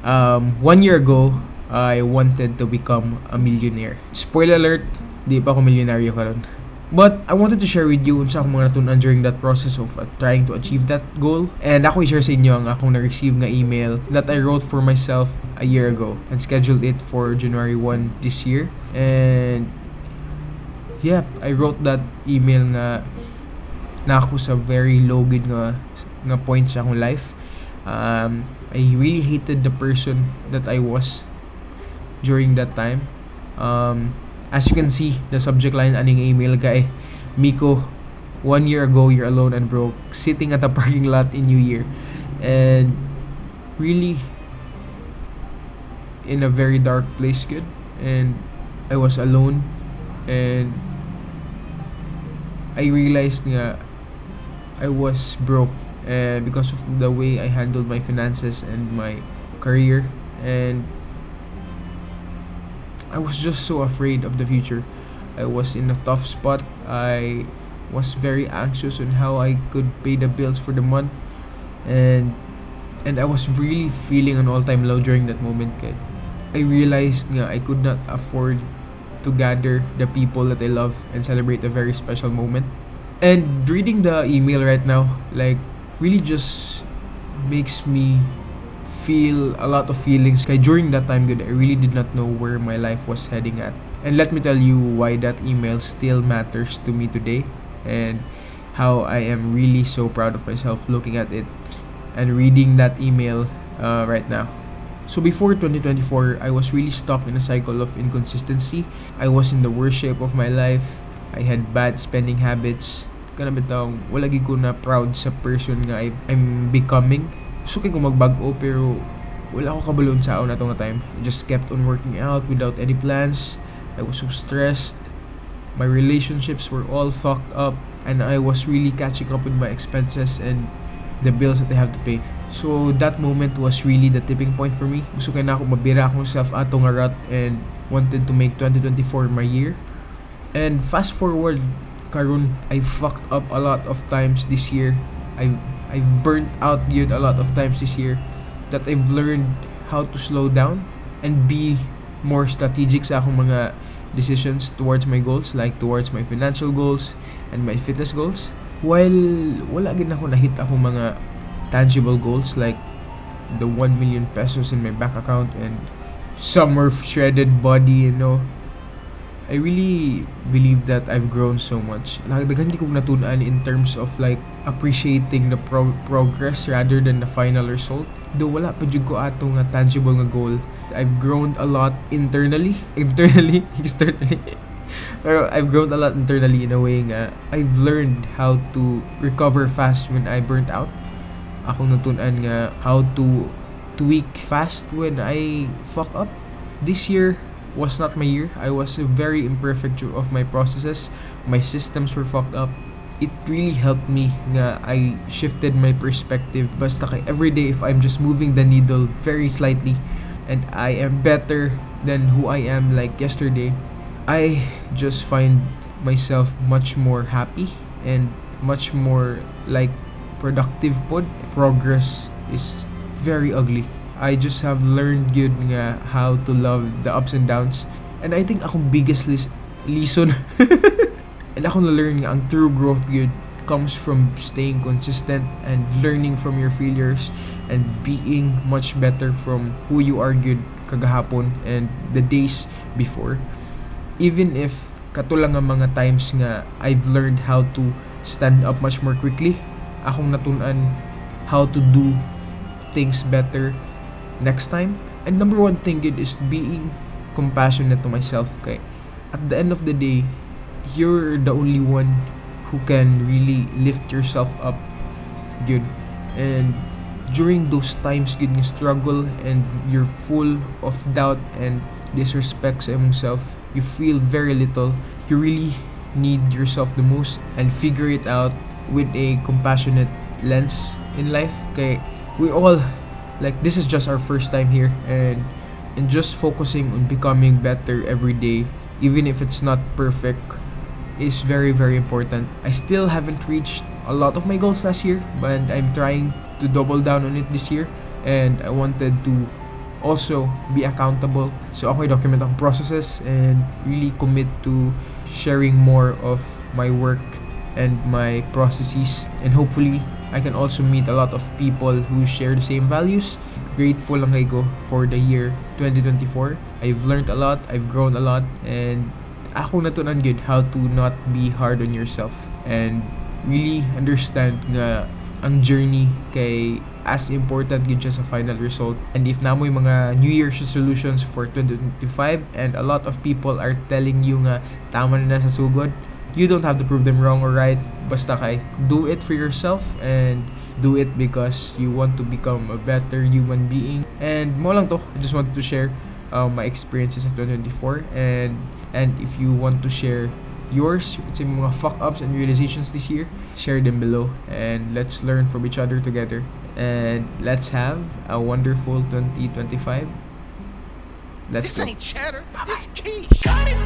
1 year ago, I wanted to become a millionaire. Spoiler alert, di pa ako milyonaryo karon. But I wanted to share with you unsa akong mga natunan during that process of trying to achieve that goal. And ako i-share sa inyo ang akong na-receive nga email that I wrote for myself a year ago and scheduled it for January 1 this year. And yeah, I wrote that email nga na ako sa very low good nga point sa akong life. I really hated the person that I was during that time. As you can see, the subject line aning email kay Miko, 1 year ago you're alone and broke, sitting at a parking lot in New Year, and really in a very dark place, good. And I was alone, and I realized nga I was broke because of the way I handled my finances and my career, and I was just so afraid of the future. I was in a tough spot. I was very anxious on how I could pay the bills for the month, and I was really feeling an all-time low during that moment. Kaya I realized nga I could not afford to gather the people that I love and celebrate a very special moment. And reading the email right now, like, really just makes me feel a lot of feelings. Kaya during that time, good, I really did not know where my life was heading at. And let me tell you why that email still matters to me today, and how I am really so proud of myself looking at it and reading that email right now. So before 2024, I was really stuck in a cycle of inconsistency. I was in the worst shape of my life. I had bad spending habits. Kana bitaw, wala gid ko na proud sa person nga I'm becoming. Gusto ko magbago pero wala ako kabalon sa na nga time. I just kept on working out without any plans. I was so stressed. My relationships were all fucked up, and I was really catching up with my expenses and the bills that I have to pay. So that moment was really the tipping point for me. Gusto kay na ako mabira akong self ato nga rat and wanted to make 2024 my year. And fast forward karon, I fucked up a lot of times this year. I've burnt out yun a lot of times this year, that I've learned how to slow down and be more strategic sa akong mga decisions towards my goals, like towards my financial goals and my fitness goals. While wala gid ako nahit akong mga tangible goals like the 1 million pesos in my bank account and summer shredded body, I really believe that I've grown so much. Daghan di ko natunan in terms of like appreciating the progress rather than the final result. Though wala pa jud ko ato nga tangible nga goal. I've grown a lot externally. Pero I've grown a lot internally in a way nga I've learned how to recover fast when I burnt out. Akong natunan nga how to tweak fast when I fuck up. This year was not my year. I was very imperfect of my processes. My systems were fucked up. It really helped me nga I shifted my perspective. Basta kay everyday, if I'm just moving the needle very slightly and I am better than who I am like yesterday, I just find myself much more happy and much more like productive pod. Progress is very ugly. I just have learned good nga how to love the ups and downs. And I think akong biggest lesson and akong na-learn nga ang true growth good comes from staying consistent and learning from your failures and being much better from who you are good kagahapon and the days before. Even if katulang nga mga times nga I've learned how to stand up much more quickly, akong natunan how to do things better next time. And number one thing good is being compassionate to myself. Kay at the end of the day, you're the only one who can really lift yourself up good. And during those times good you struggle and you're full of doubt and disrespect sa imong self, you feel very little, you really need yourself the most and figure it out with a compassionate lens in life. Kay we all, like, this is just our first time here, and just focusing on becoming better every day, even if it's not perfect, is very very important. I still haven't reached a lot of my goals last year, but I'm trying to double down on it this year. and I wanted to also be accountable. So ako document ang processes and really commit to sharing more of my work and my processes, and hopefully I can also meet a lot of people who share the same values. Grateful lang kayo for the year 2024. I've learned a lot, I've grown a lot, and ako natunan gid how to not be hard on yourself and really understand nga ang journey kay as important gid siya sa final result. And if namoy mga New Year's resolutions for 2025 and a lot of people are telling you nga tama na sa sugod, you don't have to prove them wrong or right. Basta kay do it for yourself and do it because you want to become a better human being. And mo lang to, I just wanted to share my experiences in 2024, and if you want to share yours, it's mga fuck ups and realizations this year, share them below and let's learn from each other together, and let's have a wonderful 2025. Let's This go. ain't cheddar, Bye-bye. it's quiche.